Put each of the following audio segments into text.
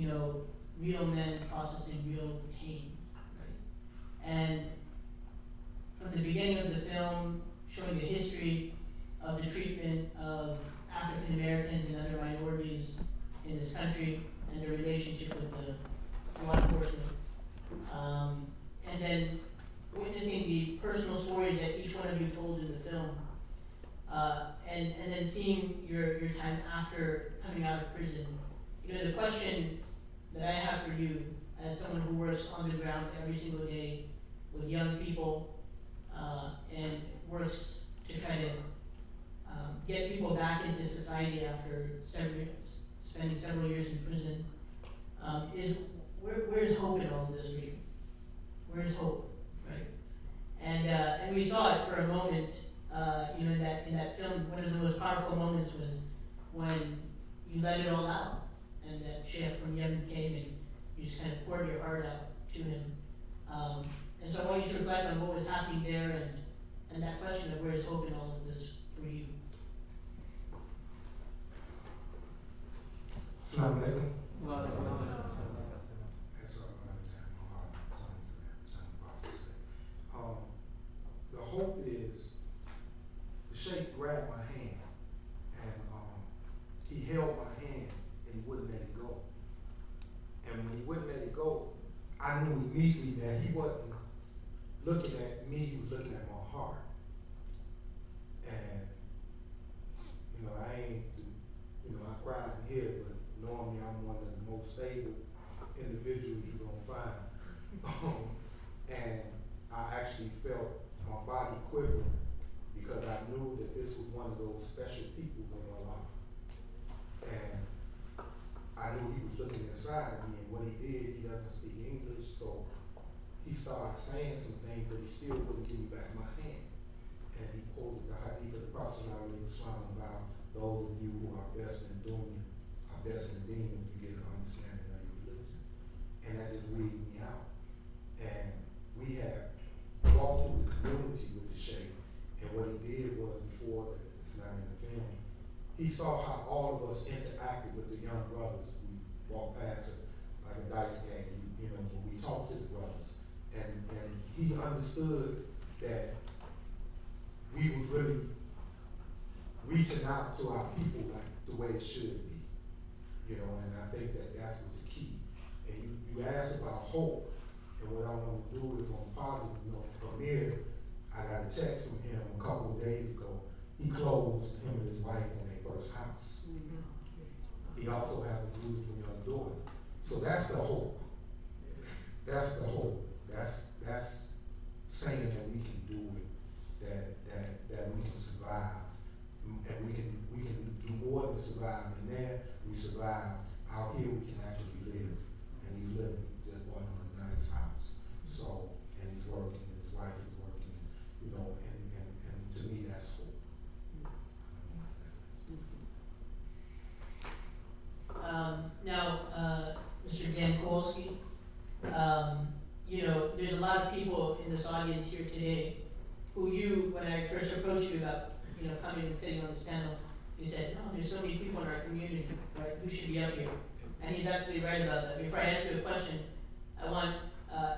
real men processing real pain, right? And from the beginning of the film, showing the history of the treatment of African Americans and other minorities in this country and their relationship with the law enforcement, and then witnessing the personal stories that each one of you told in the film, and then seeing your time after coming out of prison. The question that I have for you, as someone who works on the ground every single day with young people, and works to try to get people back into society after spending several years in prison, is where's hope in all of this for you? Where's hope, right? And we saw it for a moment, in that film. One of the most powerful moments was when you let it all out, and that chef from Yemen came and you just kind of poured your heart out to him. And so I want you to reflect on what was happening there, and that question of where's hope in all of this for you. Assalamu alaikum. The hope is the Sheikh grabbed my hand, and he held my hand and he wouldn't let it go. And when he wouldn't let it go, I knew immediately that he wasn't looking at me, he was looking at my heart. And I cried in here, but normally I'm one of the most stable individuals you're gonna find. And I actually felt my body quivering because I knew that this was one of those special people of Allah. And I knew he was looking inside of me, and what he did, he doesn't speak English, so he started saying some things, but he still wouldn't give me back my hand. And he quoted the hadith of the Prophet ﷺ about those of you who are best in dunya, are best in deen if you get an understanding of your religion. And that just weeded me out. And we had walked through the community with the Sheikh, and what he did was, before, it's not in the film, he saw how all of us interacted with the young brothers. We walked past it like a dice game, when we talked to the brothers. And he understood that we was really reaching out to our people like the way it should be. And I think that was the key. And you asked about hope, and what I want to do is on positive, Amir, I got a text from him a couple of days ago. He closed him and his wife on their first house. He also has a beautiful young daughter. So that's the hope. That's the hope. That's saying that we can do it, that we can survive, and we can do more than survive. And there we survive. Out here we can actually live, and he's living. He just bought him a nice house. So, and he's working, and his wife is working, and to me that's hope. Now, Mr. Dan Kowalski, there's a lot of people in this audience here today who when I first approached you about, coming and sitting on this panel, you said, no, there's so many people in our community, right, who should be up here. And he's absolutely right about that. Before I ask you a question, I want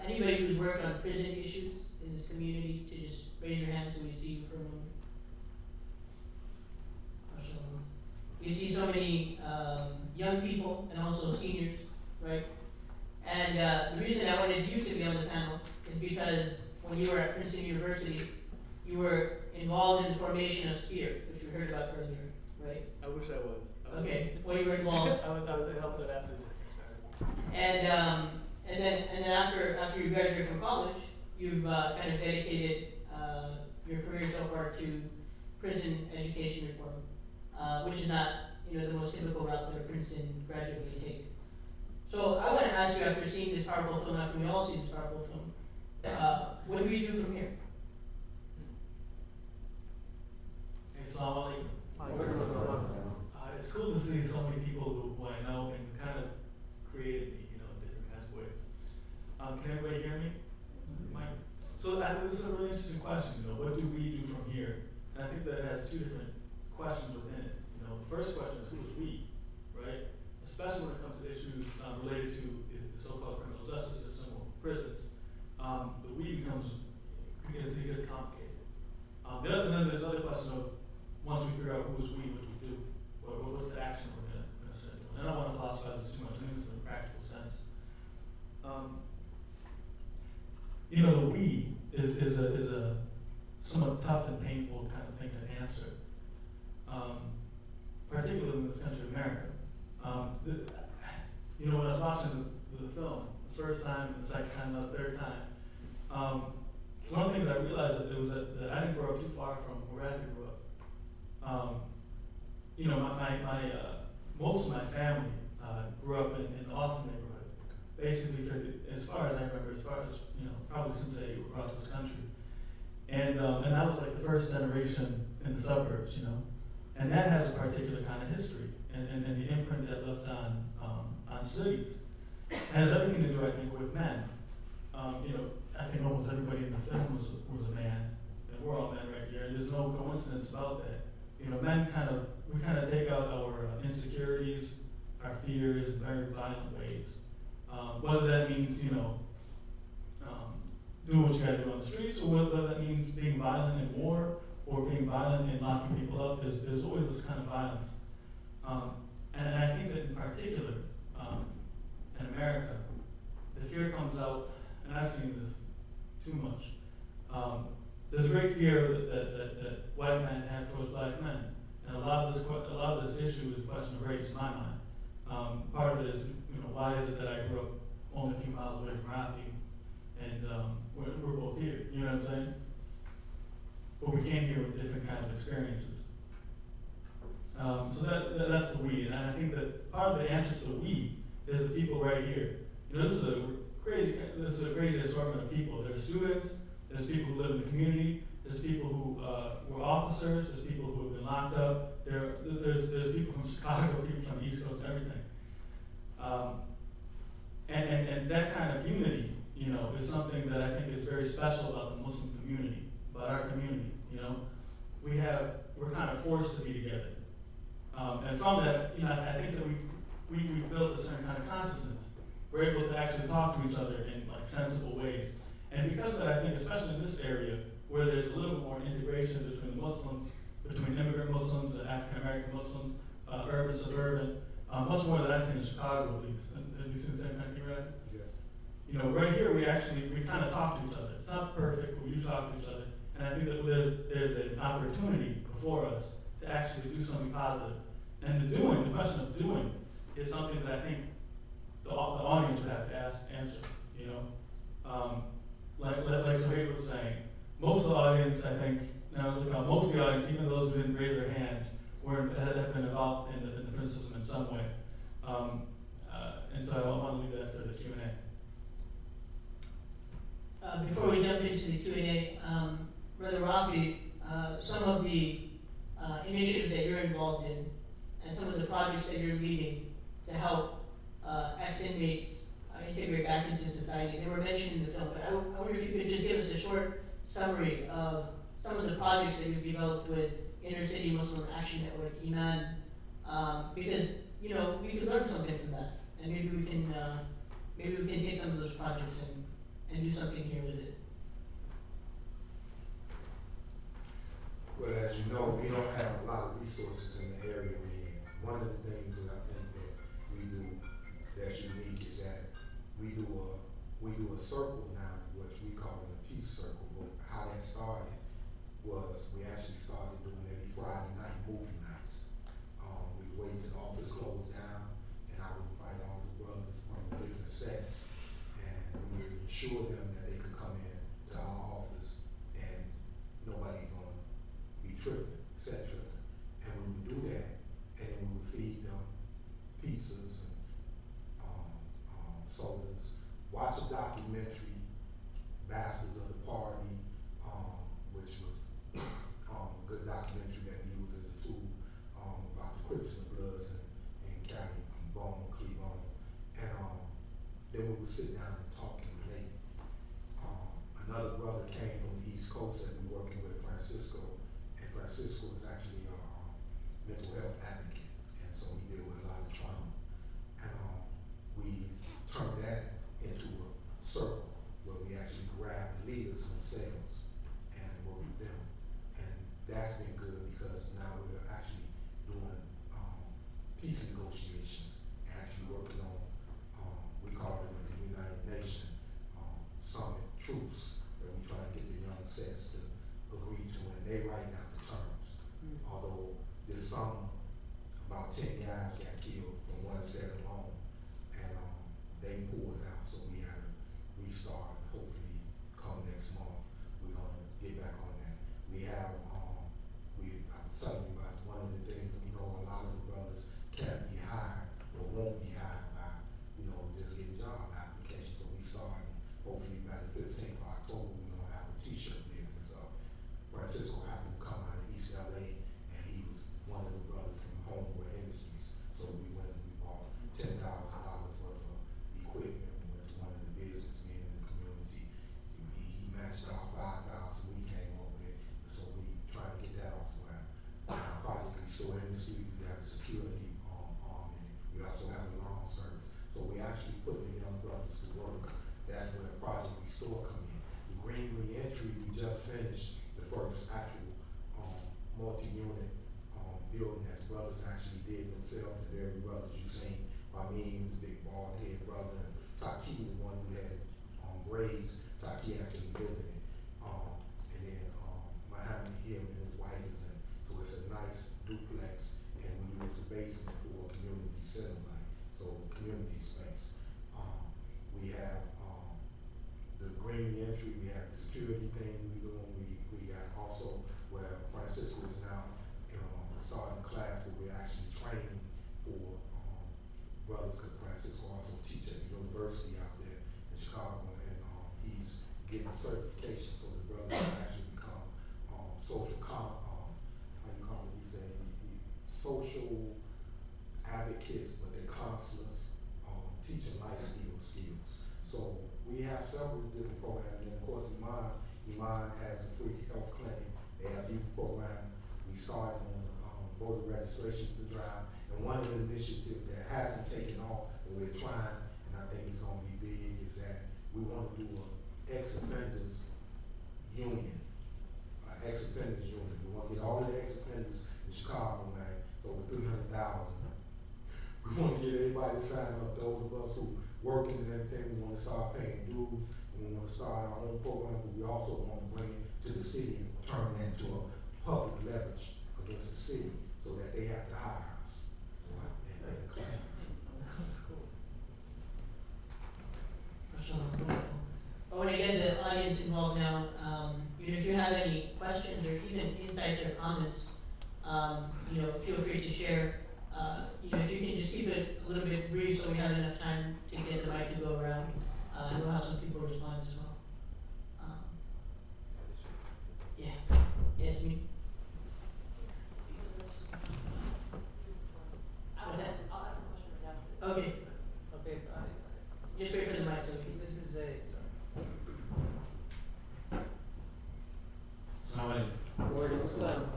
anybody who's worked on prison issues in this community to just raise your hand so we see you for a moment. You see so many young people and also seniors, right? And the reason I wanted you to be on the panel is because when you were at Princeton University, you were involved in the formation of Spear, which we heard about earlier, right? I wish I was. Okay, well you were involved. I helped that after this. And then after you graduated from college, you've kind of dedicated your career so far to prison education reform, which is not the most typical route that a Princeton graduate may take. So I want to ask you, after seeing this powerful film, after we all see this powerful film, what do we do from here? Assalamu alaikum. It's cool to see so many people who I know and kind of created me, in different kinds of ways. Can everybody hear me? So this is a really interesting question. What do we do from here? And I think that it has two different questions within it. The first question is who's we, right? Especially when it comes to issues related to the so-called criminal justice system or prisons, the we it gets complicated. And then there's other question of, once we figure out who is we, what do we do? What's the action we're going to start doing? And I don't want to philosophize this too much. I mean this in a practical sense. The we is a somewhat tough and painful kind of thing to answer, particularly in this country of America. When I was watching the film, the first time, the second time, the third time, one of the things I realized that I didn't grow up too far from where Rafi grew up. Most of my family grew up in the Austin neighborhood. Basically, as far as I remember, probably since they brought to this country. And I was like the first generation in the suburbs, and that has a particular kind of history and the imprint that left on cities. And it has everything to do, I think, with men. I think almost everybody in the film was a man, and we're all men right here, and there's no coincidence about that. We kind of take out our insecurities, our fears in very violent ways. Whether that means, doing what you gotta do on the streets, or whether that means being violent in war, or being violent in locking people up, there's always this kind of violence. And I think that in particular, in America, the fear comes out, and I've seen this too much. There's a great fear that white men have towards black men, and a lot of this issue is a question of race in my mind. Part of it is, why is it that I grew up only a few miles away from Rafi, and we're both here, you know what I'm saying? But we came here with different kinds of experiences. So that's the we, and I think that part of the answer to the we is the people right here. This is a crazy assortment of people. There's students, there's people who live in the community, there's people who were officers, there's people who have been locked up, there's people from Chicago, people from the East Coast, everything. And that kind of unity, is something that I think is very special about the Muslim community, about our community. We're kind of forced to be together. And from that, I think that we built a certain kind of consciousness. We're able to actually talk to each other in sensible ways. And because of that, I think, especially in this area, where there's a little bit more integration between the Muslims, between immigrant Muslims and African American Muslims, urban, suburban, much more than I've seen in Chicago, at least. Have you seen the same kind of thing, right? Yes. Right here, we kind of talk to each other. It's not perfect, but we do talk to each other. And I think that there's an opportunity before us to actually do something positive. And the question of doing, is something that I think the audience would have to answer. Like Sohaib was saying, most of the audience, I think, most of the audience, even those who didn't raise their hands, have been involved in the Prince system in some way. And so I want to leave that for the Q&A. Before we jump into the Q&A, Brother Rafi, some of the initiatives that you're involved in and some of the projects that you're leading to help ex-inmates integrate back into society, they were mentioned in the film, but I wonder if you could just give us a short summary of some of the projects that you've developed with Inner City Muslim Action Network, Iman, because we could learn something from that, and maybe we can take some of those projects and do something here with it. Well, as you know, we don't have a lot of resources in the area we're in. One of the things that I think that we do that's unique is that we do a circle now, which we call a peace circle. But how that started was we actually started doing every Friday night movie nights. We wait till the office closed down, and I would invite all the brothers from the different sets, and we would ensure them that they could come in to our office, and nobody's gonna be tripping, set tripping. And we would do that, and then we would feed them pizzas and sodas, watch a documentary, Bastards of the Party, which was a good documentary that we used as a tool about the Crips and the Bloods in Cali, Cleveland. And then we would sit down and talk and relate. store industry, we got security arm in it. We also have a lawn service. So we actually put the young brothers to work. That's where Project Restore come in. The Green Reentry, we just finished the first actual multi-unit building that the brothers actually did themselves. The very brothers you seen, Ramin, the big bald head brother, and Taki, the one who had braids. Taki actually lived in it. And then Muhammad him and his wife is in it. So it's a nice duplex, and we use the basement for community center life. So community space. We have the Green Reentry, we have the security thing we doing. We got also where Francisco is now starting a class where we're actually training for brothers, because Francisco also teaches at the university out there in Chicago, and he's getting certification so the brothers can actually become social how you call it? He said social advocates, but they're counselors, teaching life skills. So we have several different programs, and of course Iman has a free health clinic. They have youth program. We started on voter registration to drive, and one of the initiatives that hasn't taken off, but we're trying, and I think it's going to be big, is that we want to do a ex-offenders union. We want to get all the ex-offenders in Chicago, man, over 300,000. We want to get everybody to sign up, those of us who working and everything. We want to start paying dues, and we want to start our own program, but we also want to bring it to the city and turn that into a public leverage against the city, so that they have to hire us. And claim. I want to get the audience involved now. Even if you have any questions or even insights or comments, feel free to share. If you can just keep it a little bit brief so we have enough time to get the mic to go around, and we'll have some people respond as well. Yes, me. I'll ask a question right after. Okay. Okay, Just wait for the mic so we can. this is a.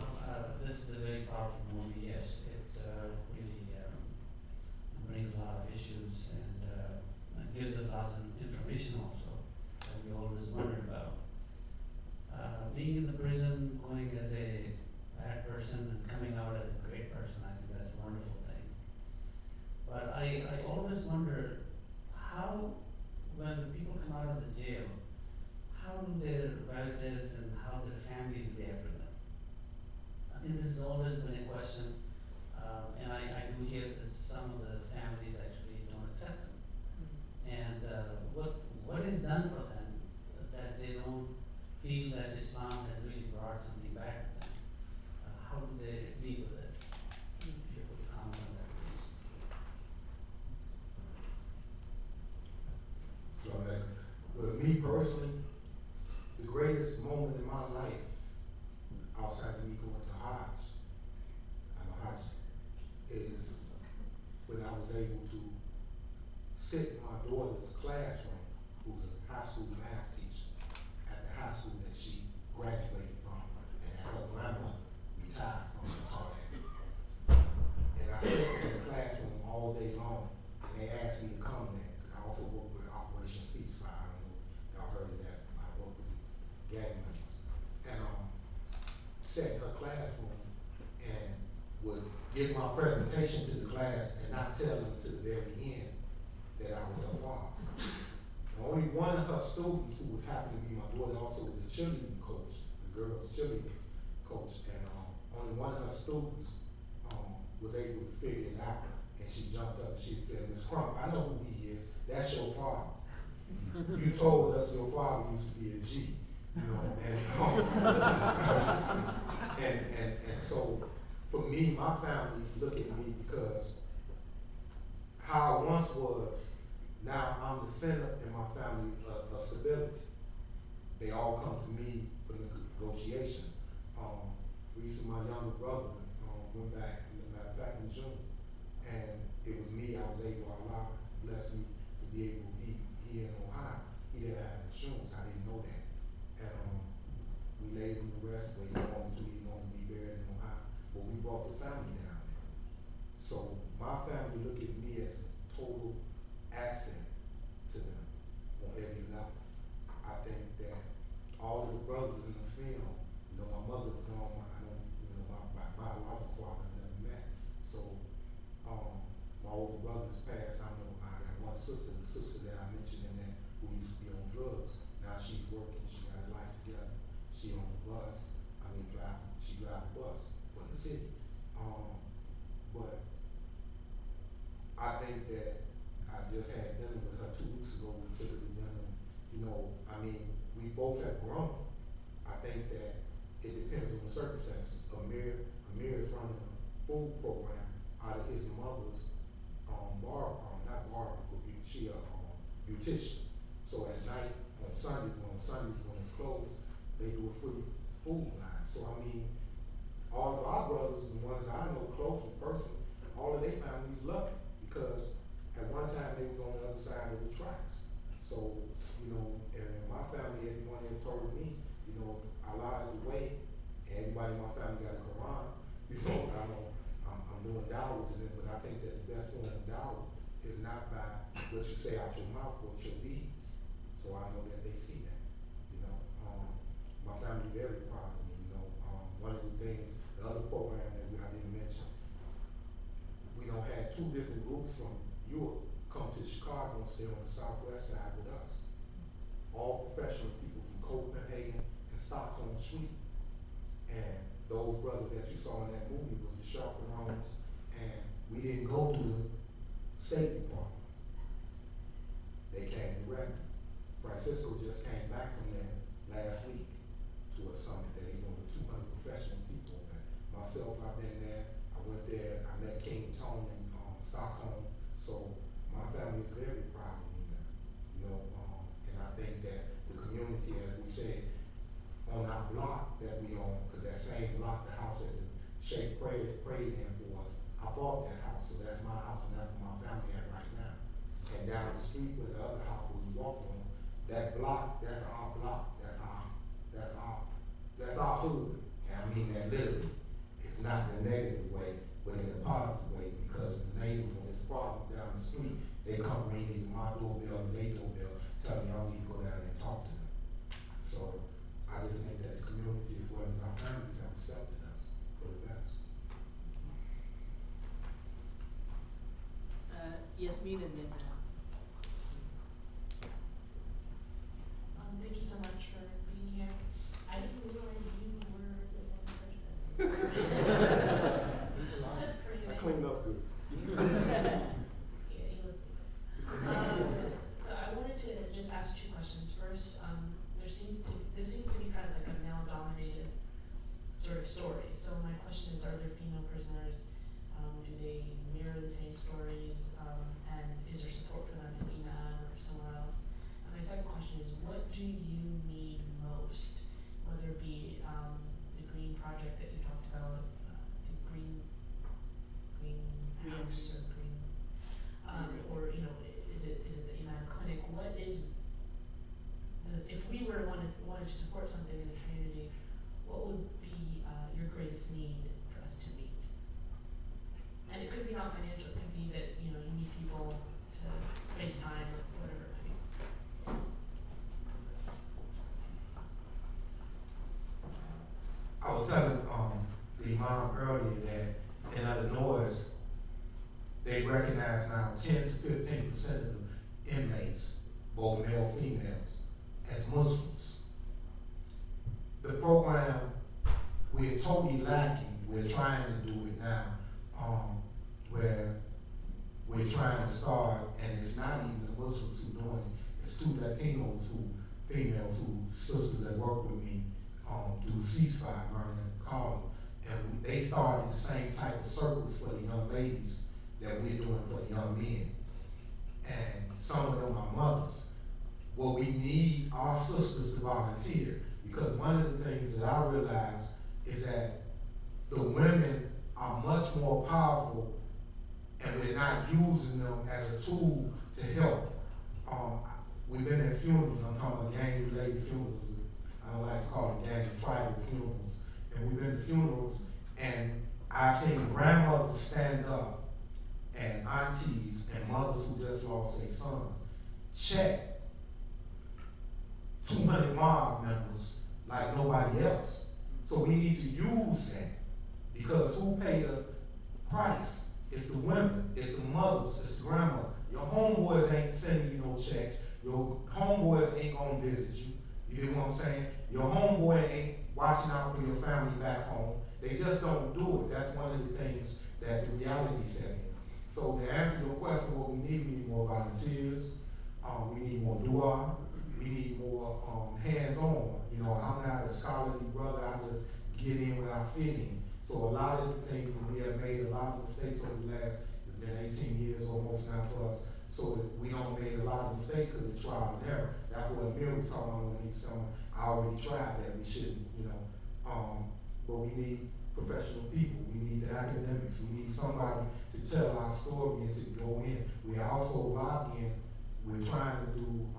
This is a very powerful movie. Yes, it really brings a lot of issues and gives us lots of information also that we always wondered about. Being in the prison, going as a bad person and coming out as a great person, I think that's a wonderful thing. But I always wonder how, when the people come out of the jail, how do their relatives and how their families react to them? I think this has always been a question, and I do hear that some of the families actually don't accept them. And what is done for them that they don't feel that Islam has really brought something back to them? How do they deal with it? If you could comment on that, please. So with me personally, the greatest moment in my life, outside of me going to Hajj, is when I was able to sit in my daughter's classroom, who's a high school math teacher, at the high school that she graduated from, and that her grandmother retired from and taught at. And I sat in the classroom all day long, and they asked me to come there. I also work with Operation Ceasefire. I don't know if y'all heard of that. I work with gang members. And sat in her classroom and would give my presentation to the class and not tell them to the very end that I was her father. Only one of her students, who was happened to be my daughter, also was a cheerleading coach, the girls' cheerleading coach, and only one of her students was able to figure it out, and she jumped up and she said, "Miss Crump, I know who he is. That's your father. You told us your father used to be a G, and so for me, my family look at me because how I once was. Now I'm the center in my family of stability. They all come to me for negotiations. Recently, my younger brother went back, matter of fact, in June, and it was me. I was able, Allah blessed me to be able to be here in Ohio. He didn't have insurance. I didn't know that, and we laid him to rest, but he wanted to be buried in Ohio. but we brought the family down there. So my family look at me as a total asset to them on every level. I think that all of the brothers in the film, you know, my mother's gone, I don't, you know, my biological father I never met. So, my older brother's passed. I know I got one sister, the sister that I mentioned in that who used to be on drugs. Now she's working, she got her life together. She on the bus, she drive the bus for the city. But I think that I just had dinner with her 2 weeks ago. We took her to dinner. You know, I mean, we both have grown. I think that it depends on the circumstances. Amir is running a food program out of his mother's not bar, but she a beautician. So at night, on Sundays when it's closed, they do a free food line. So I mean, all of our brothers, the ones I know close and personal, all of their families love it because at one time they was on the other side of the tracks. So, you know, and in my family, everyone has told me, you know, Allah's the way, and everybody in my family got a Quran, you know, I'm doing dawah to them, but I think that the best form of dawah is not by what you say out your mouth, but your deeds. So I know that they see that, you know. My family very proud of me, you know. One of the things, the other program that I didn't mention, we don't have 2 different groups from Europe come to Chicago and stay on the southwest side with us. All professional people from Copenhagen and Stockholm, Sweden. And those brothers that you saw in that movie was the chaperones, and we didn't go to the State Department. They came direct. Francisco just came back from there last week to a summit that he went with 200 professional people. Myself, I've been there. I went there. I met King Tone in Stockholm. So my family is very proud of me now. You know, and I think that the community, as we said, on our block that we own, because that same block, the house that the Sheikh prayed in for us, I bought that house, so that's my house and that's where my family at right now. And down the street where the other house where we walked on, that block, that's our block, that's our hood. And I mean that literally. It's not in a negative way, but in a positive way, because the neighbors, when there's problems down the street, they come ring either my doorbell or their doorbell, tell me I need to go down there and talk to them. So I just think that the community as well as our families have accepted us for the best. Yasmin and then Thank you so much for being here. I didn't realize you were the same person. That's pretty I cleaned up good. Yeah, you look different. So I wanted to just ask 2 questions. First, this seems to be kind of like a male-dominated sort of story. So my question is, are there female prisoners? Do they mirror the same stories? And is there support for them in Iman or somewhere else? And my second question is, what do you need most? Whether it be the green project that you talked about, the green house or green, or you know, is it the Iman clinic? What is if we were wanted to support something in the community, what would be your greatest need for us to meet? And it could be not financial, it could be that, you know, you need people to FaceTime or whatever it might be. I was telling the imam earlier that in Illinois, they recognize now 10 to 15% of the inmates, both male and females, as Muslims. The program, we're totally lacking. We're trying to do it now, where we're trying to start, and it's not even the Muslims who are doing it. It's 2 Latinos females sisters that work with me, do ceasefire, Myrna and Carla, and they started the same type of circles for the young ladies that we're doing for the young men. And some of them are mothers. Well, we need our sisters to volunteer, because one of the things that I realized is that the women are much more powerful, and we're not using them as a tool to help. We've been at funerals, I'm talking about gang-related funerals. I don't like to call them gang tribal funerals. And we've been to funerals, and I've seen grandmothers stand up and aunties and mothers who just lost their sons check 200 mob members like nobody else. So we need to use that, because who pay the price? It's the women, it's the mothers, it's the grandmothers. Your homeboys ain't sending you no checks. Your homeboys ain't gonna visit you. You hear what I'm saying? Your homeboy ain't watching out for your family back home. They just don't do it. That's one of the things that the reality set in. So to answer your question, what we need more volunteers. We need more dua. We need more hands-on. You know, I'm not a scholarly brother. I just get in when I fit in. So a lot of the things that we have made a lot of mistakes over the last, it's been 18 years almost now for us. So that we don't make a lot of mistakes because of trial and error. That's what Amir was talking about when he was telling me, I already tried that, we shouldn't, you know. But we need professional people, we need academics, we need somebody to tell our story and to go in. We are also lobbying, we're trying to do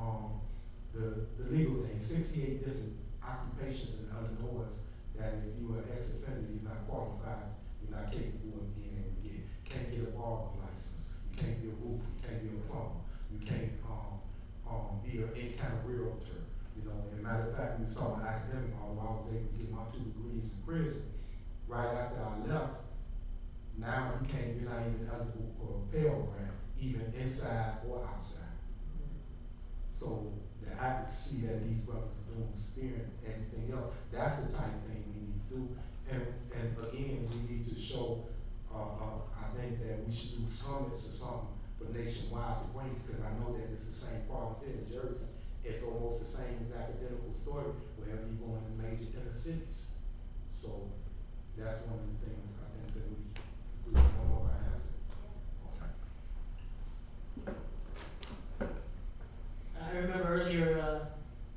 the legal thing, 68 different occupations in Illinois that if you are ex-offender, you're not qualified, you're not capable of being able to get, can't get a barber license, you can't be a roofer, you can't be a plumber, you can't be any kind of realtor. You know, as a matter of fact, we was talking about academic, although I was able to get my 2 degrees in prison, right after I left, now you're not even eligible for a Pell Grant, even inside or outside. So the advocacy that these brothers are doing, spirit and everything else, that's the type of thing we need to do. And again, we need to show, I think that we should do summits or something for nationwide to bring, because I know that it's the same problem here in Jersey. It's almost the same as academical story wherever you go in the major inner cities. So that's one of the things I think that we do. One more answer. Okay. I remember earlier,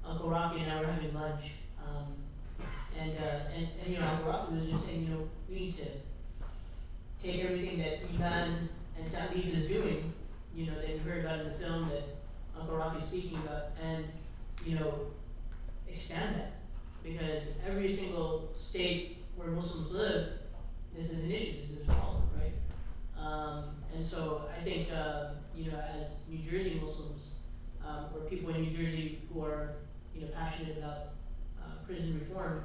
Uncle Rafi and I were having lunch, and you know, Uncle Rafi was just saying, you know, we need to take everything that Iman and Talib is doing, you know, that you heard about in the film that Uncle Rafi is speaking about, and, you know, expand that. Because every single state where Muslims live, this is an issue, this is a problem, right? And so I think, you know, as New Jersey Muslims, or people in New Jersey who are, you know, passionate about prison reform,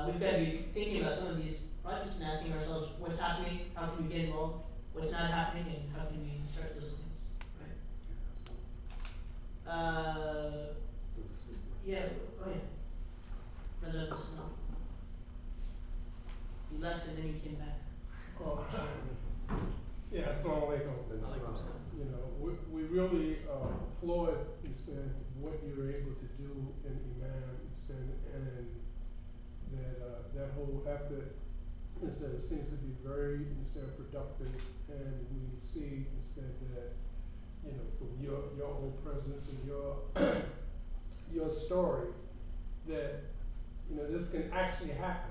we've got to be thinking about some of these projects and asking ourselves what's happening, how can we get involved, what's not happening, and how can we start those things, right? Yeah, go ahead. Brother Muslim. You left and then you came back. Yeah, assalamu alaikum. You know, we really applaud, you said, what you're able to do in Imam, you said, and that whole effort, you said, seems to be very, you said, productive, and we see, you said, that, you know, from your own presence and your story, that, you know, this can actually happen.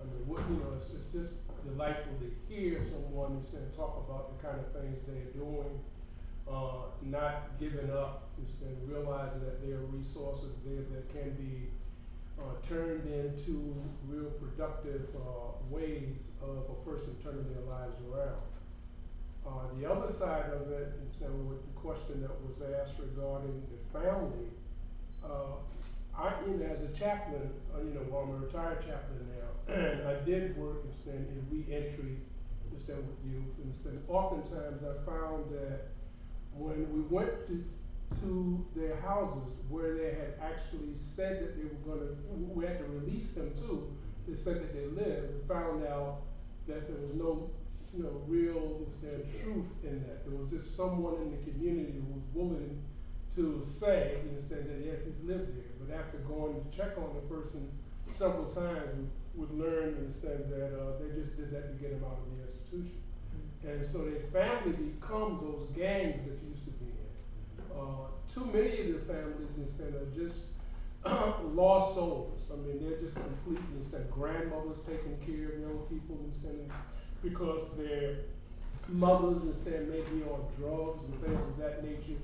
I mean, what, you know, it's just delightful to hear someone talk about the kind of things they're doing, not giving up, instead realizing that there are resources there that can be turned into real productive ways of a person turning their lives around. The other side of it, instead with the question that was asked regarding the family, I, you know, as a chaplain, you know, well, I'm a retired chaplain now, and I did work in re-entry with youth, and oftentimes I found that when we went to their houses where they had actually said that they were going to, we had to release them to, they said that they lived, we found out that there was no, you know, real truth in that. There was just someone in the community who was willing to say, you know, that yes, he's lived there. But after going to check on the person several times, we would learn and understand that they just did that to get him out of the institution. Mm-hmm. And so their family becomes those gangs that you used to be in. Too many of the families instead are just lost souls. I mean, they're just completely instead grandmothers taking care of young people instead because their mothers instead may be on drugs and things of that nature.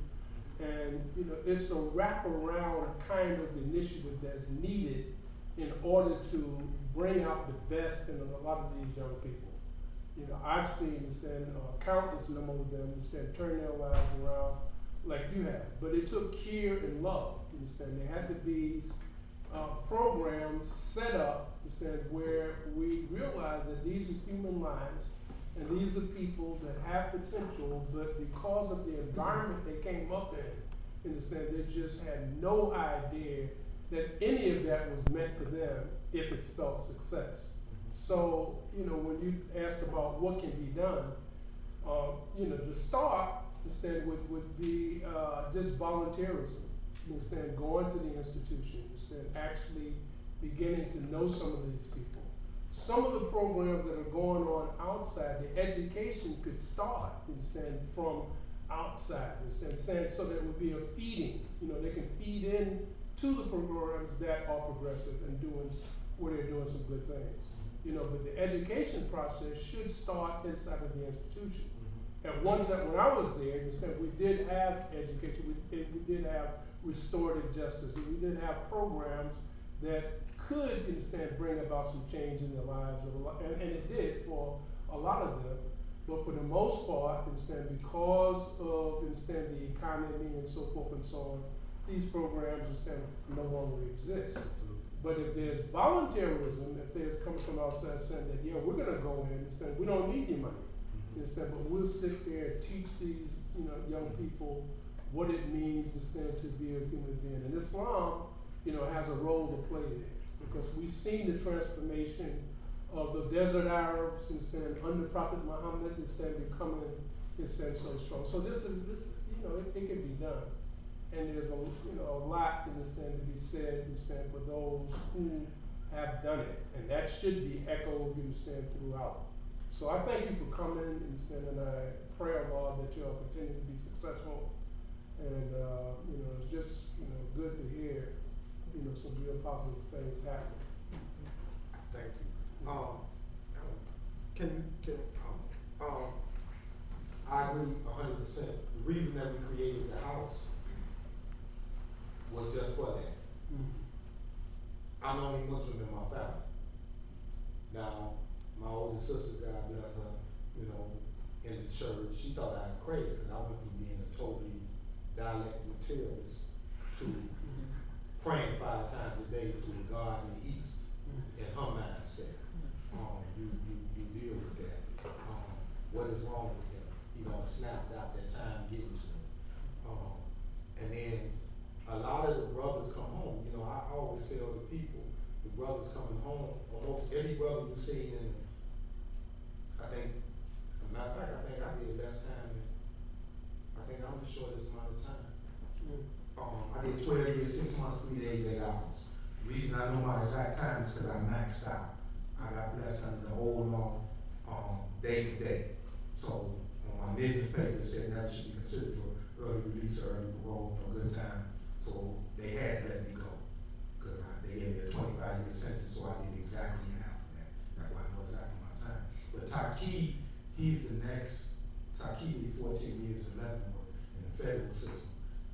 And, you know, it's a wraparound kind of initiative that's needed in order to bring out the best in a lot of these young people. You know, I've seen, countless number of them, turn their lives around like you have. But it took care and love, there had to be programs set up, where we realize that these are human lives, and these are people that have potential, but because of the environment they came up in, they just had no idea that any of that was meant for them if it spelled success. So, when you asked about what can be done, the start, would be just volunteerism. Going to the institution, actually beginning to know some of these people. Some of the programs that are going on outside, the education could start, from outside, so there would be a feeding, they can feed in to the programs that are progressive and where they're doing some good things. But the education process should start inside of the institution. At one time, when I was there, we did have education, we did have restorative justice, and we did have programs that could, bring about some change in their lives, and it did for a lot of them. But for the most part, because of the economy and so forth and so on, these programs no longer exist. But if there's volunteerism, if there's coming from outside saying that, yeah, we're gonna go in and we don't need your money. But we'll sit there and teach these, young people what it means to be a human being. And Islam, has a role to play there, because we've seen the transformation of the desert Arabs under Prophet Muhammad becoming so strong. So this it can be done. And there's a lot to be said for those who have done it, and that should be echoed throughout. So I thank you for coming, and I pray, Allah, that you'll continue to be successful. And it's just good to hear some real positive things happen. Thank you. I agree 100%. The reason that we created the house was just for that. I'm the only Muslim in my family. Now, my older sister, God bless her, in the church, she thought I was crazy because I went from being a totally dialect materialist to praying 5 times a day to a God in the East in her mindset. You deal with that. What is wrong with him? Snapped out that time getting to him. And then a lot of the brothers come home. I always tell the people, the brothers coming home, almost every brother you see in, I think, as a matter of fact, I think I did less time than, I think I'm the shortest amount of time. I did 12 years, 6 months, 3 days, 8 hours. The reason I know my exact time is because I maxed out. I got blessed under the old law, day for day. So on my business paper, it said never should be considered for early release or early parole, no good time. So they had to let me go, because they gave me a 25-year sentence, so I did exactly half of that. That's why I know exactly my time. But Taki, he's the next. Taki did 14 years in Leavenworth in the federal system.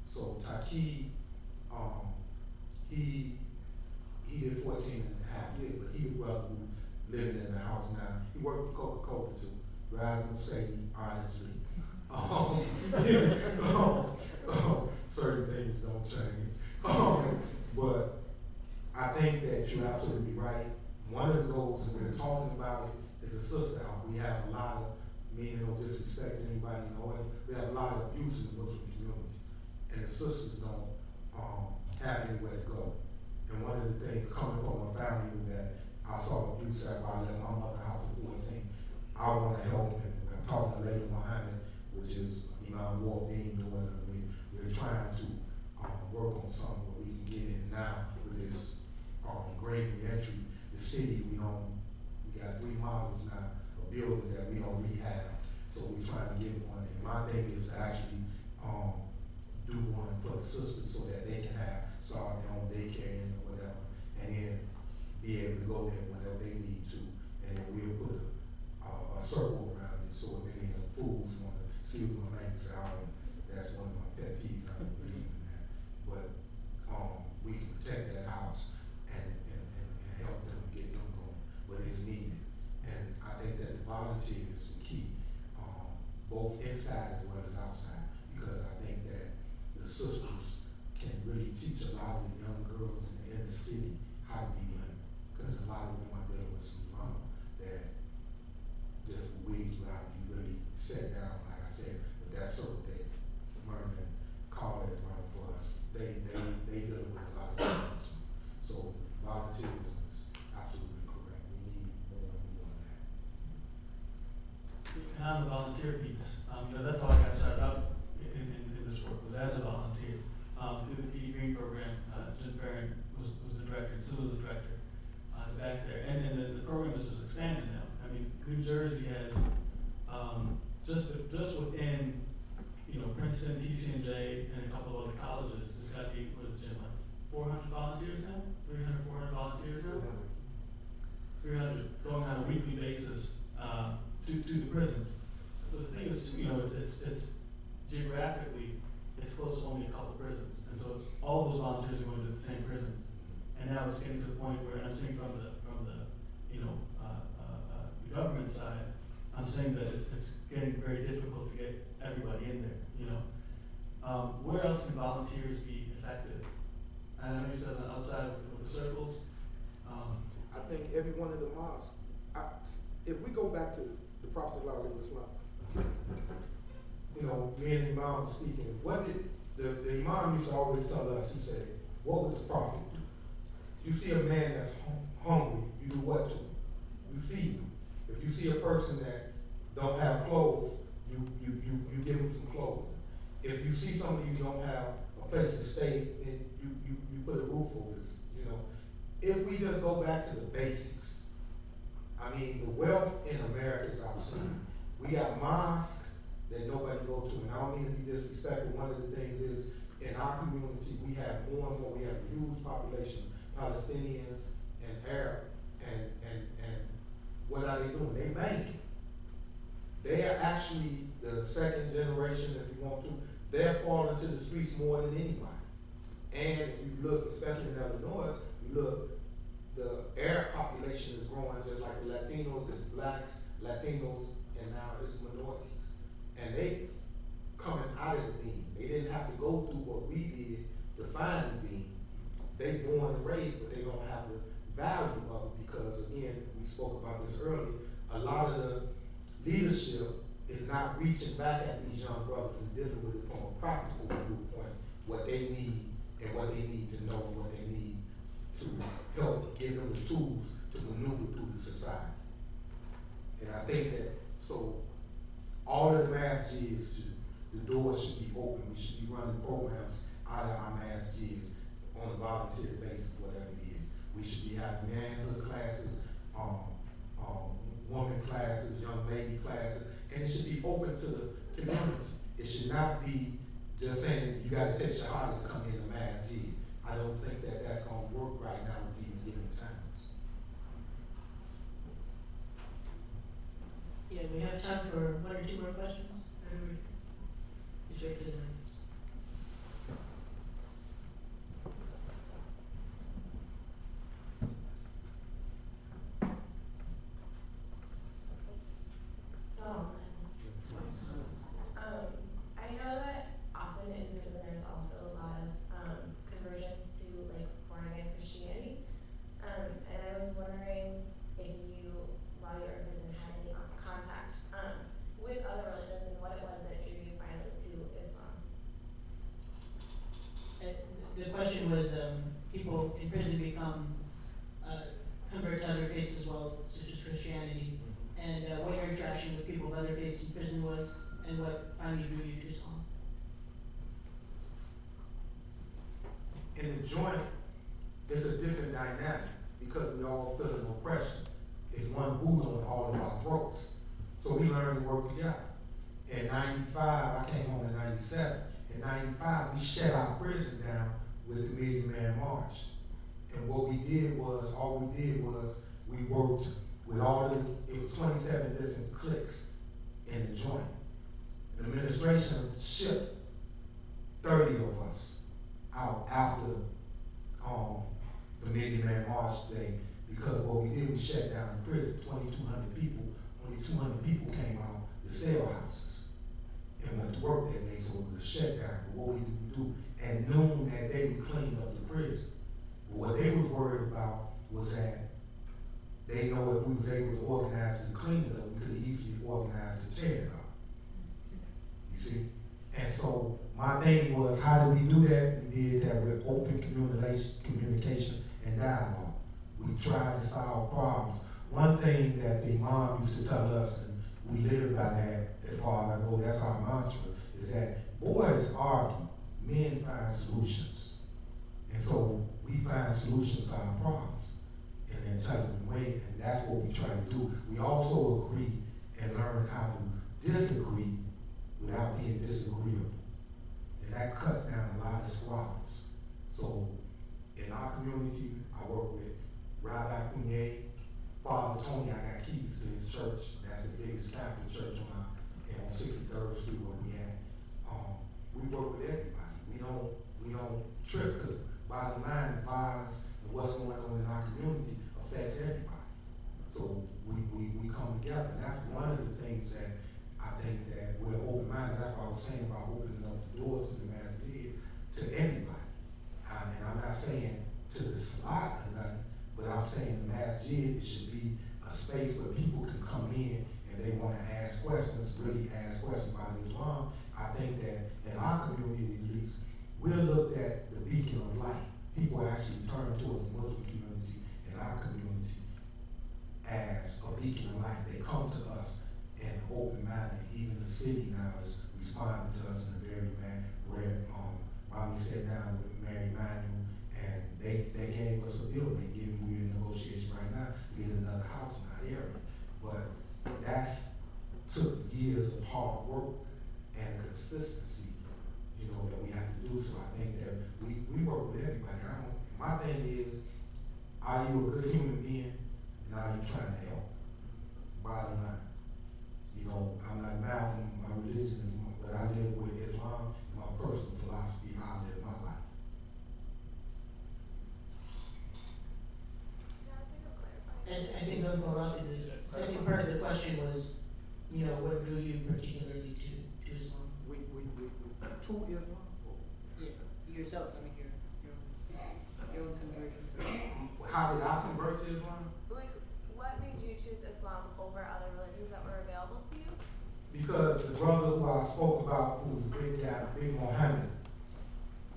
So Taki, he did 14 and a half years, but he the brother who living in the house now. He worked for Coca-Cola too. But I was gonna say honestly, certain things don't change. But I think that you're absolutely right. One of the goals that we're talking about it is a sister house. We have a lot of, meaning no disrespect to anybody, we have a lot of abuse in the Muslim community, and the sisters don't have anywhere to go. And one of the things coming from a family that I saw abuse after I left my mother's house at 14, I want to help, and I'm talking to Lady Muhammad, which is Imam Wardeen, daughter. We're trying to work on something where we can get in now with this great reentry. The city, we got 3 models now of buildings that we don't rehab, so we're trying to get one. And my thing is to actually do one for the sisters so that they can start their own daycare in or whatever, and then be able to go there whenever they need to, and then we'll put a circle around it, so if any of the fools want to, excuse my language, that's one of my pet peeves, I don't believe in that, but we can protect that house and help them get them going, but it's needed, and I think that the volunteers both inside as well as outside, because I think that the sisters can really teach a lot of the young girls in the inner city how to be women, because a lot of them are dealing with some trauma that just weeds without you really sit down, like I said, with that circle that Myrna and Carl has run for us. They dealing with a lot of trauma too. So volunteerism is absolutely correct. We need more and more of that. And on the volunteer piece, that's how I got started out in this work, was as a volunteer. Through the PD Green program, Jim Farron was the director, and Sue was the director back there. And the program is just expanding now. I mean, New Jersey has, just within, Princeton, TCNJ, and a couple of other colleges, there's got to be, what is it, Jim, like 400 volunteers now? 300, 400 volunteers now? 300 going on a weekly basis to the prisons. But the thing is, too, it's geographically, it's close to only a couple prisons, and so it's all those volunteers are going to the same prisons. And now it's getting to the point where, and I'm saying from the government side, I'm saying that it's getting very difficult to get everybody in there. Where else can volunteers be effective? And I know you said outside with the circles. I think every one of the mosques, if we go back to the Prophet of Islam, Me and the Imam speaking, what did the Imam used to always tell us, he said, what would the Prophet do? You see a man that's hungry, you do what to him? You feed him. If you see a person that don't have clothes, you give him some clothes. If you see somebody you don't have a place to stay, and you put a roof over this, If we just go back to the basics, I mean, the wealth in America is obscene. We got mosques that nobody go to, and I don't mean to be disrespectful. One of the things is, in our community, we have more and more, we have a huge population of Palestinians and Arab, and what are they doing? They banking. They are actually the second generation, if you want to. They're falling to the streets more than anybody. And if you look, especially in Illinois, you look, the Arab population is growing just like the Latinos, there's blacks, Latinos, and now it's minorities. And they coming out of the deen. They didn't have to go through what we did to find the deen. They born and raised, but they don't have the value of it because, again, we spoke about this earlier, a lot of the leadership is not reaching back at these young brothers and dealing with it from a practical viewpoint, what they need and what they need to know and what they need to help give them the tools to maneuver through the society. And I think that, so all of the masjids, the doors should be open. We should be running programs out of our masjids on a volunteer basis, whatever it is. We should be having manhood classes, woman classes, young lady classes, and it should be open to the community. It should not be just saying you got to take shahada to come in the masjid. I don't think that that's going to work right now with these given times. Yeah, we have time for one or two more questions. Just wait for the mic. I know that often in prison there's also a lot of conversions to like born again Christianity, and I was wondering if you, while you were in prison, had any contact with other religions and what it was that drew you finally to Islam. The question was, people in prison become convert to other faiths as well, such as Christianity, and what your interaction with people of other faiths in prison was, and what finally drew you to Islam. In the joint, it's a different dynamic because we all feel an oppression. It's one boot on all of our throats. So we learned to work together. In 95, I came home in 97. In 95, we shut our prison down with the Million Man March. And what we did was, we worked with it was 27 different cliques in the joint. The administration shipped 30 of us out after the Million Man March Day, because what we did, we shut down the prison, 2,200 people, only 200 people came out the cell houses. work that day, so it was a shutdown. But what we do, and noon that day we cleaned up the prison. But what they was worried about was that they know if we was able to organize to clean it up, we could easily organize to tear it up. You see? And so my thing was, how did we do that? We did that with open communication and dialogue. We tried to solve problems. One thing that the mom used to tell us, and we live by that as far as I go, that's our mantra, is that boys argue, men find solutions. And so we find solutions to our problems in an intelligent way, and that's what we try to do. We also agree and learn how to disagree without being disagreeable. And that cuts down a lot of squabbles. So in our community, I work with Rabbi Funye, Father Tony. I got keys to his church. That's the biggest Catholic church on 63rd Street where we at. We work with everybody. We don't trip, because bottom line, violence and what's going on in our community affects everybody. So we come together. And that's one of the things that I think that we're open-minded. That's what I was saying about opening up the doors to the masjid to everybody. And I'm not saying to the slot or nothing, but I'm saying the masjid, it should be a space where people can come in and they want to ask questions, really ask questions about Islam. I think that in our community, at least, we're looked at the beacon of light. People actually turn towards the Muslim community in our community as a beacon of light. They come to us in open manner. Even the city now is responding to us in a very rare. Mommy sat down with Mary Manuel, and they gave us a building. We're in negotiation right now to get another house in our area. But that's took years of hard work and consistency, that we have to do. So I think that we work with everybody. My thing is, are you a good human being, and are you trying to help? Bottom line. I'm like Malcolm, my religion is what I live with Islam, my personal philosophy, how I live my life. And I think going Rafi, the second part of the question was, what drew you particularly to Islam? We to Islam? Yeah, yourself, I mean, your own conversion. How did I convert to Islam? Like, what made you choose Islam over other religions that were available to you? Because the brother who I spoke about, who was a big guy, Big Mohammed,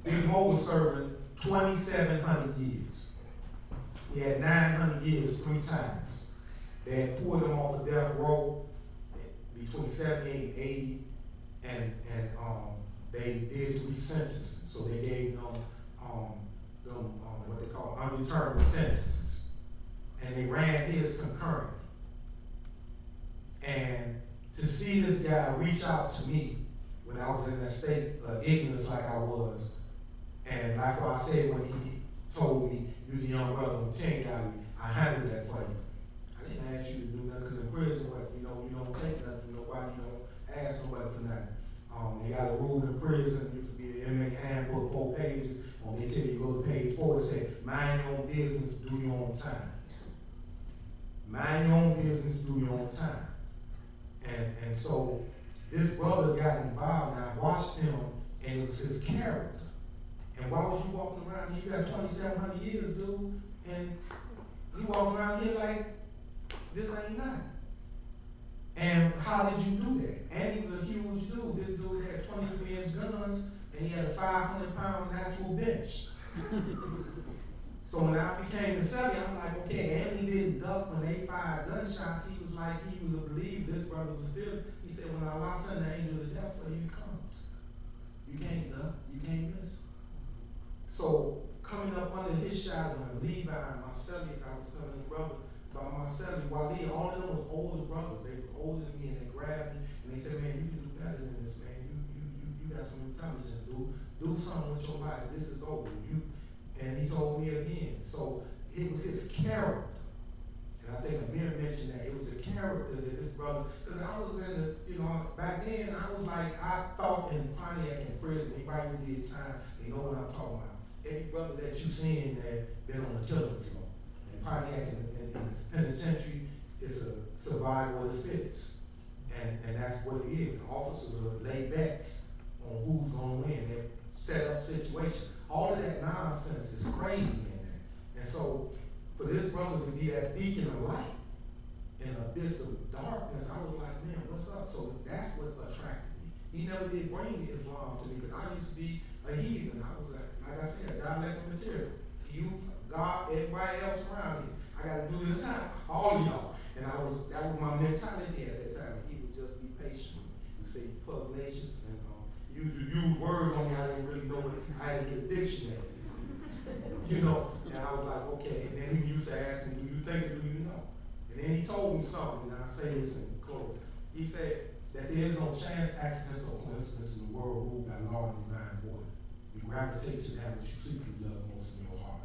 Big Mo was serving 2,700 years. He had 900 years 3 times. They had pulled him off of death row between 78 and 80, and they did 3 sentences. So they gave them what they call undetermined sentences, and they ran his concurrently. And to see this guy reach out to me when I was in that state of ignorance like I was, and like what I said when he told me, "You the young brother on 10 gallery, I handled that for you." I didn't ask you to do nothing, because in prison, you don't take nothing, nobody, you don't ask nobody for nothing. They got a rule in prison, it could be an inmate handbook, 4 pages. When they tell you go to page 4, it says, mind your own business, do your own time. Mind your own business, do your own time. And so this brother got involved, and I watched him, and it was his character. And why was you walking around here? You got 2,700 years, dude, and you walking around here like this ain't nothing. And how did you do that? And he was a huge dude. This dude had 23-inch guns, and he had a 500-pound natural bench. So when I became a celly, I'm like, okay, and he didn't duck when they fired gunshots. He was like, he was a believer. This brother was filled. He said, when Allah sent the angel of death for you, he comes. You can't duck, you can't miss. So coming up under his shadow, and Levi and my cellies, I was telling the brother about my celly, Wally, all of them was older brothers. They were older than me, and they grabbed me, and they said, man, you can do better than this, man. You got some intelligence, dude. Do something with your life. This is over. And he told me again. So it was his character. And I think Amir mentioned that it was the character that this brother, because I was in the, back then, I was like, I thought in Pontiac in prison, anybody who did time, they know what I'm talking about. Every brother that you seen that been on the killing floor. And Pontiac in the penitentiary is a survival of the fittest. And that's what it is. The officers are lay bets on who's gonna win. They set up situations. All of that nonsense is crazy in there. And so, for this brother to be that beacon of light in a midst of darkness, I was like, man, what's up? So that's what attracted me. He never did bring Islam to me, because I used to be a heathen. I was like I said, dialectic material. You, God, everybody else around me. I gotta do this now. All of y'all. And that was my mentality at that time. He would just be patient. You say pugnacious, and you use words on me I didn't really know. I had to get a dictionary. You know, and I was like, okay. And then he used to ask me, do you think or do you know? And then he told me something, and I say this in close. He said that there is no chance, accidents, or coincidence in the world ruled by law and divine order. You gravitate to that which you secretly love most in your heart.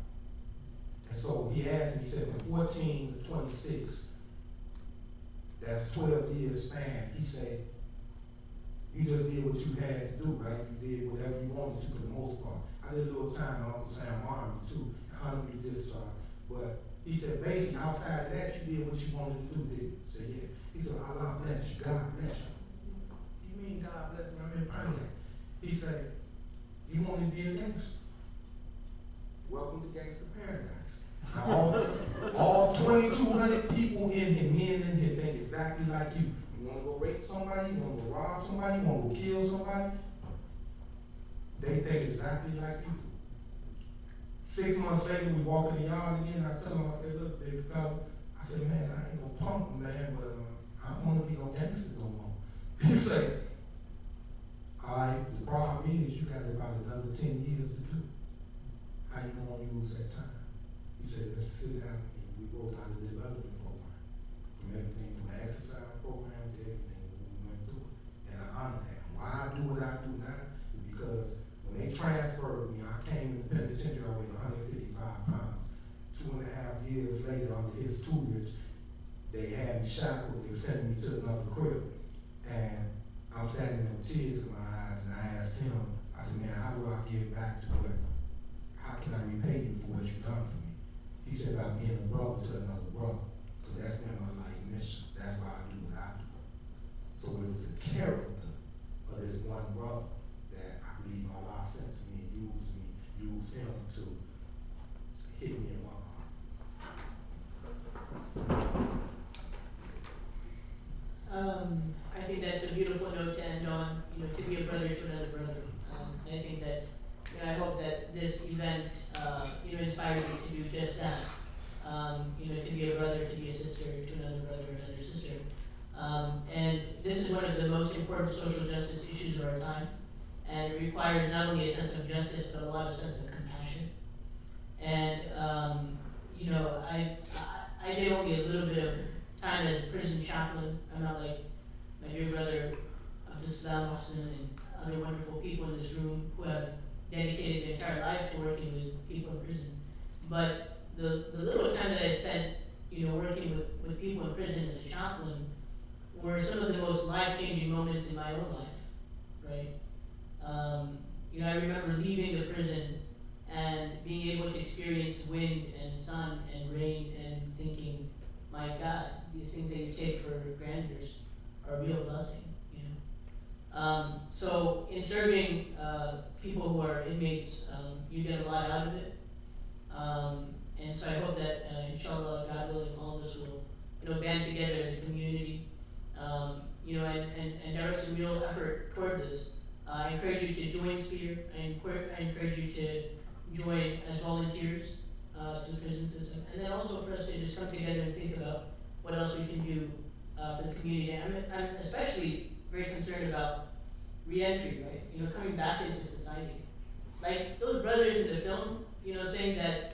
And so he asked me, he said, from 14 to 26, that's 12 years span, he said, you just did what you had to do, right? You did whatever you wanted to for the most part. I did a little time in Uncle Sam Army too, honorably discharged. But he said, basically, outside of that, you did what you wanted to do, didn't you? I said, yeah. He said, Allah bless you, God bless you. What do you mean God bless me? I'm in Pontiac. He said, you want to be a gangster. Welcome to gangster paradise. Now, all 2,200 people in here, men in here, think exactly like you. You want to go rape somebody? You want to go rob somebody? You want to go kill somebody? They think exactly like you do. 6 months later, we walk in the yard again. I tell him, I said, look, big fella, I said, man, I ain't no punk, man, but I don't want to be no gangster no more. He said, all right, the problem is you got about another 10 years to do. How you going to use that time? He said, let's sit down and we wrote out a development program. From everything from the exercise program to everything, we went through it. And I honor that. And why I do what I do now is because when they transferred me, I came in the penitentiary, I weighed 155 pounds. 2.5 years later, under his tutelage, they had me shackled, they were sending me to another crib. And I'm standing there with tears in my eyes, and I asked him, I said, man, how do I give back to what, how can I repay you for what you've done for me? He said, by being a brother to another brother. So that's been my life mission. That's why I do what I do. So it was a character of this one brother that I believe Allah sent to me and used him to hit me in my heart. I think that's a beautiful note to end on, to be a brother to another brother. And I think that, I hope that this event, inspires us to do just that. To be a brother, to be a sister to another brother, another sister. And this is one of the most important social justice issues of our time. And it requires not only a sense of justice, but a lot of sense of compassion. And, I did only a little bit of time as a prison chaplain. I'm not like my dear brother Abdussalam Hafsan and other wonderful people in this room who have dedicated their entire life to working with people in prison. But the little time that I spent, working with people in prison as a chaplain were some of the most life-changing moments in my own life, right? I remember leaving the prison and being able to experience wind and sun and rain and thinking, my God, these things that you take for granted are a real blessing, So in serving people who are inmates, you get a lot out of it. And so I hope that, inshallah, God willing, all of us will, band together as a community, and direct some real effort toward this. I encourage you to join SPEAR. I encourage you to join as volunteers to the prison system. And then also for us to just come together and think about what else we can do for the community. I'm especially very concerned about re-entry, right? Coming back into society. Like those brothers in the film, saying that,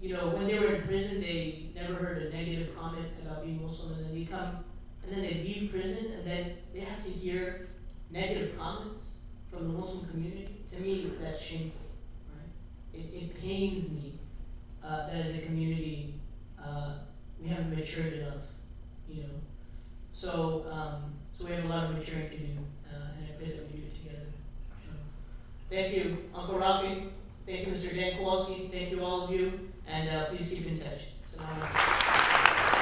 when they were in prison, they never heard a negative comment about being Muslim, and then they come, and then they leave prison, and then they have to hear negative comments from the Muslim community. To me, that's shameful, right? It pains me that as a community, we haven't matured enough, So we have a lot of maturing to do, and I pray that we do it together. So, thank you, Uncle Rafi. Thank you, Mr. Dan Kowalski. Thank you, all of you. And please keep in touch. Assalamu alaikum.